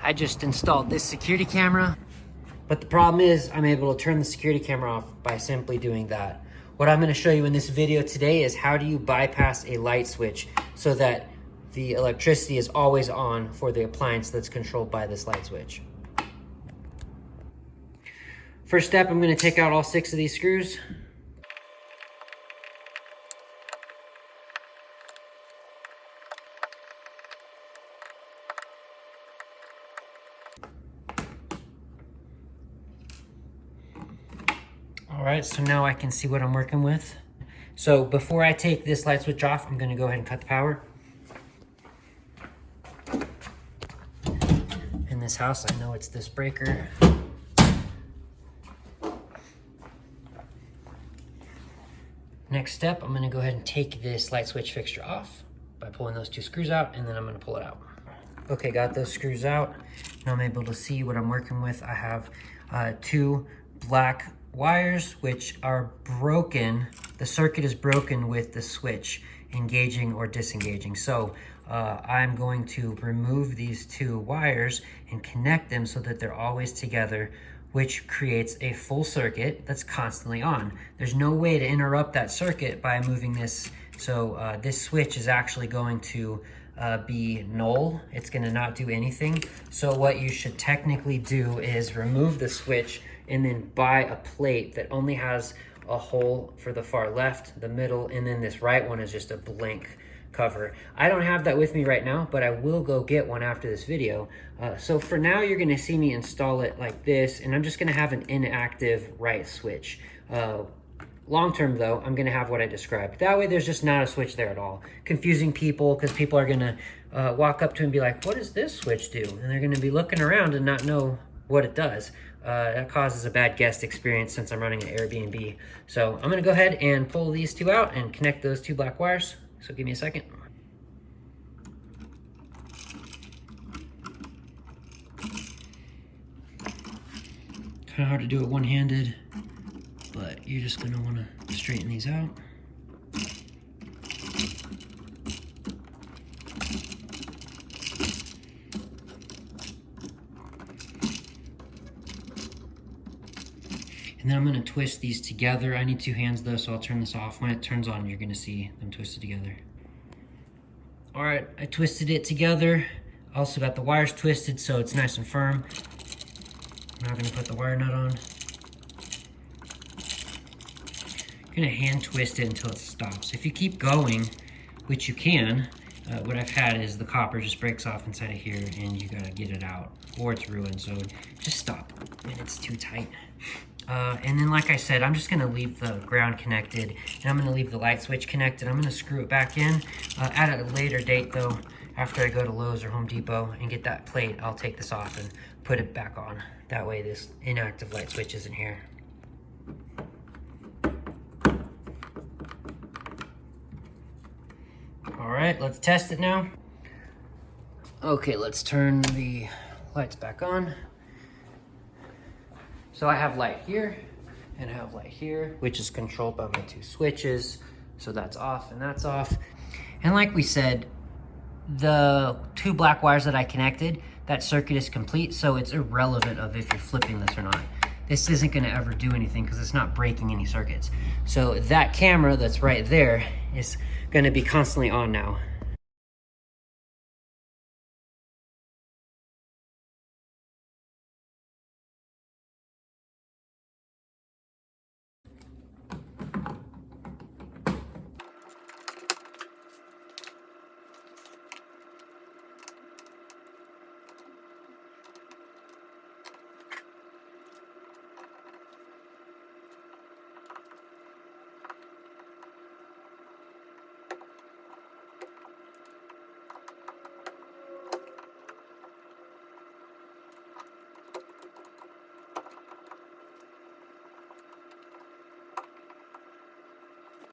I just installed this security camera, but the problem is I'm able to turn the security camera off by simply doing that. What I'm gonna show you in this video today is how do you bypass a light switch so that the electricity is always on for the appliance that's controlled by this light switch. First step, I'm gonna take out all 6 of these screws. All right, so now I can see what I'm working with. So before I take this light switch off, I'm gonna go ahead and cut the power. In this house, I know it's this breaker. Next step, I'm gonna go ahead and take this light switch fixture off by pulling those 2 screws out, and then I'm gonna pull it out. Okay, got those screws out. Now I'm able to see what I'm working with. I have 2 black wires which are broken. The circuit is broken with the switch engaging or disengaging. So I'm going to remove these 2 wires and connect them so that they're always together, which creates a full circuit that's constantly on. There's no way to interrupt that circuit by moving this. So this switch is actually going to be null. It's gonna not do anything. So what you should technically do is remove the switch and then buy a plate that only has a hole for the far left, the middle, and then this right one is just a blank cover. I don't have that with me right now, but I will go get one after this video. So for now, you're gonna see me install it like this, and I'm just gonna have an inactive right switch. Long term though, I'm gonna have what I described. That way there's just not a switch there at all. Confusing people, because people are gonna walk up to and be like, what does this switch do? And they're gonna be looking around and not know what it does. That causes a bad guest experience since I'm running an Airbnb. So I'm gonna go ahead and pull these 2 out and connect those 2 black wires. So give me a second. Kind of hard to do it one-handed, but you're just gonna wanna straighten these out. And then I'm gonna twist these together. I need 2 hands though, so I'll turn this off. When it turns on, you're gonna see them twisted together. All right, I twisted it together. Also got the wires twisted so it's nice and firm. I'm now gonna put the wire nut on. You're gonna hand twist it until it stops. If you keep going, which you can, what I've had is the copper just breaks off inside of here and you gotta get it out or it's ruined. So just stop when it's too tight. And then like I said, I'm just gonna leave the ground connected and I'm gonna leave the light switch connected. I'm gonna screw it back in. At a later date though, after I go to Lowe's or Home Depot and get that plate, I'll take this off and put it back on. That way this inactive light switch isn't here. All right, let's test it now. Okay, let's turn the lights back on. So I have light here and I have light here, which is controlled by my 2 switches. So that's off and that's off. And like we said, the 2 black wires that I connected, that circuit is complete. So it's irrelevant of if you're flipping this or not. This isn't gonna ever do anything because it's not breaking any circuits. So that camera that's right there is gonna be constantly on now.